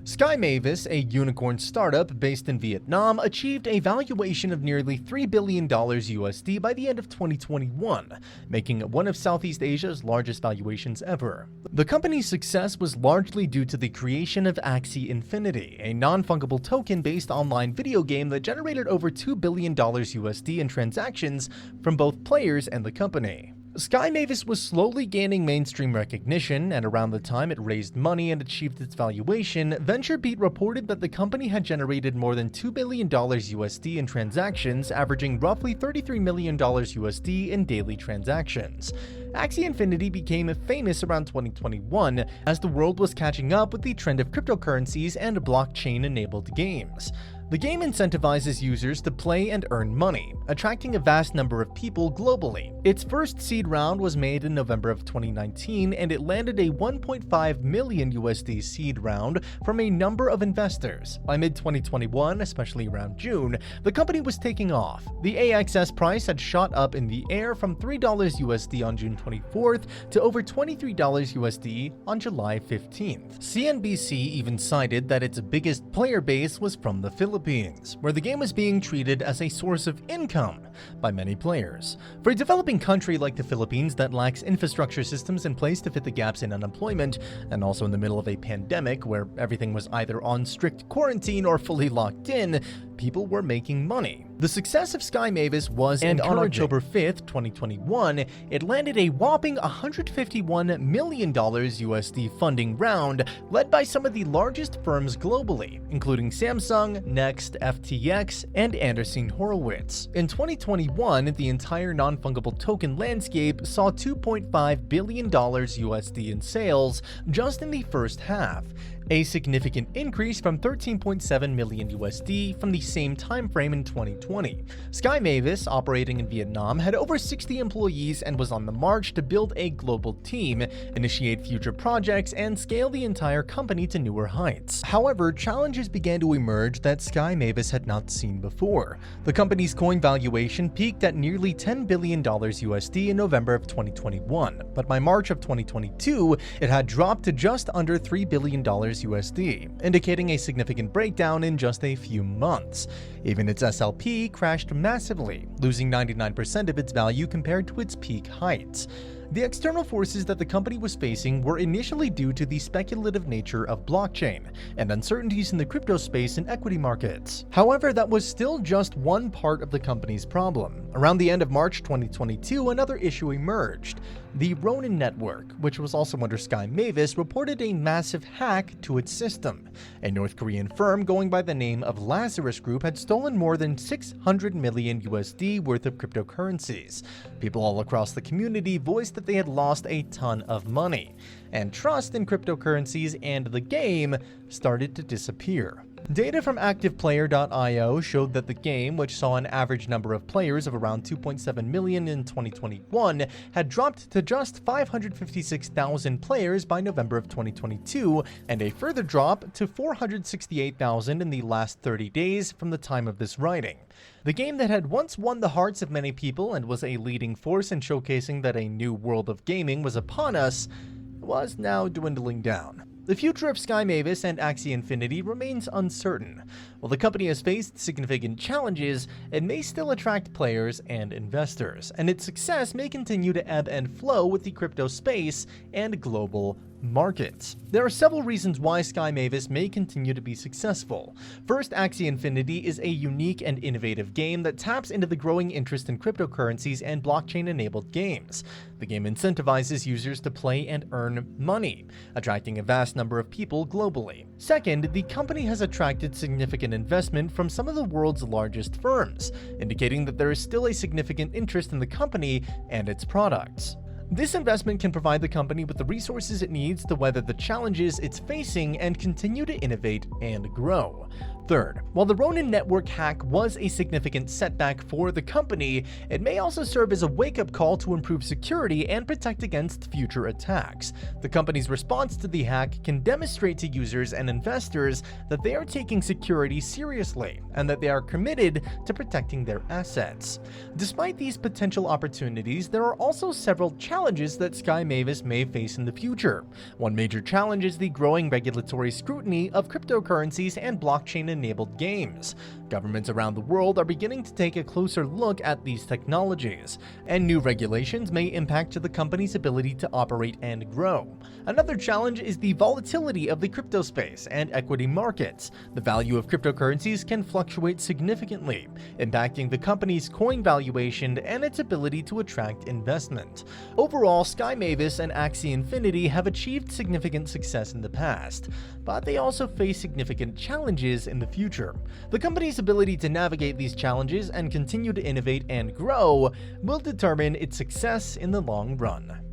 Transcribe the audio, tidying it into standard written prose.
Sky Mavis, a unicorn startup based in Vietnam, achieved a valuation of nearly $3 billion USD by the end of 2021, making it one of Southeast Asia's largest valuations ever. The company's success was largely due to the creation of Axie Infinity, a non-fungible token-based online video game that generated over $2 billion USD in transactions from both players and the company. Sky Mavis was slowly gaining mainstream recognition, and around the time it raised money and achieved its valuation, VentureBeat reported that the company had generated more than $2 billion USD in transactions, averaging roughly $33 million USD in daily transactions. Axie Infinity became famous around 2021 as the world was catching up with the trend of cryptocurrencies and blockchain-enabled games. The game incentivizes users to play and earn money, attracting a vast number of people globally. Its first seed round was made in November of 2019, and it landed a 1.5 million USD seed round from a number of investors. By mid-2021, especially around June, the company was taking off. The AXS price had shot up in the air from $3 USD on June 24th to over $23 USD on July 15th. CNBC even cited that its biggest player base was from the Philippines, where the game was being treated as a source of income by many players. For a developing country like the Philippines that lacks infrastructure systems in place to fit the gaps in unemployment, and also in the middle of a pandemic where everything was either on strict quarantine or fully locked in, people were making money. The success of Sky Mavis was encouraging. On October 5th, 2021, it landed a whopping $151 million USD funding round led by some of the largest firms globally, including Samsung, Next, FTX, and Andreessen Horowitz. In 2021, the entire non-fungible token landscape saw $2.5 billion USD in sales just in the first half, a significant increase from $13.7 million USD from the same time frame in 2020. Sky Mavis, operating in Vietnam, had over 60 employees and was on the march to build a global team, initiate future projects, and scale the entire company to newer heights. However, challenges began to emerge that Sky Mavis had not seen before. The company's coin valuation peaked at nearly $10 billion USD in November of 2021, but by March of 2022, it had dropped to just under $3 billion USD, indicating a significant breakdown in just a few months. Even its SLP crashed massively, losing 99% of its value compared to its peak heights. The external forces that the company was facing were initially due to the speculative nature of blockchain and uncertainties in the crypto space and equity markets. However, that was still just one part of the company's problem. Around the end of March 2022, another issue emerged. The Ronin Network, which was also under Sky Mavis, reported a massive hack to its system. A North Korean firm going by the name of Lazarus Group had stolen more than 600 million USD worth of cryptocurrencies. People all across the community voiced that they had lost a ton of money, and trust in cryptocurrencies and the game started to disappear. Data from ActivePlayer.io showed that the game, which saw an average number of players of around 2.7 million in 2021, had dropped to just 556,000 players by November of 2022, and a further drop to 468,000 in the last 30 days from the time of this writing. The game that had once won the hearts of many people and was a leading force in showcasing that a new world of gaming was upon us was now dwindling down. The future of Sky Mavis and Axie Infinity remains uncertain. While the company has faced significant challenges, it may still attract players and investors, and its success may continue to ebb and flow with the crypto space and global markets. There are several reasons why Sky Mavis may continue to be successful. First, Axie Infinity is a unique and innovative game that taps into the growing interest in cryptocurrencies and blockchain-enabled games. The game incentivizes users to play and earn money, attracting a vast number of people globally. Second, the company has attracted significant investment from some of the world's largest firms, indicating that there is still a significant interest in the company and its products. This investment can provide the company with the resources it needs to weather the challenges it's facing and continue to innovate and grow. Third, while the Ronin Network hack was a significant setback for the company, it may also serve as a wake-up call to improve security and protect against future attacks. The company's response to the hack can demonstrate to users and investors that they are taking security seriously and that they are committed to protecting their assets. Despite these potential opportunities, there are also several challenges that Sky Mavis may face in the future. One major challenge is the growing regulatory scrutiny of cryptocurrencies and blockchain-enabled games. Governments around the world are beginning to take a closer look at these technologies, and new regulations may impact the company's ability to operate and grow. Another challenge is the volatility of the crypto space and equity markets. The value of cryptocurrencies can fluctuate significantly, impacting the company's coin valuation and its ability to attract investment. Overall, Sky Mavis and Axie Infinity have achieved significant success in the past, but they also face significant challenges in the future. The company's ability to navigate these challenges and continue to innovate and grow will determine its success in the long run.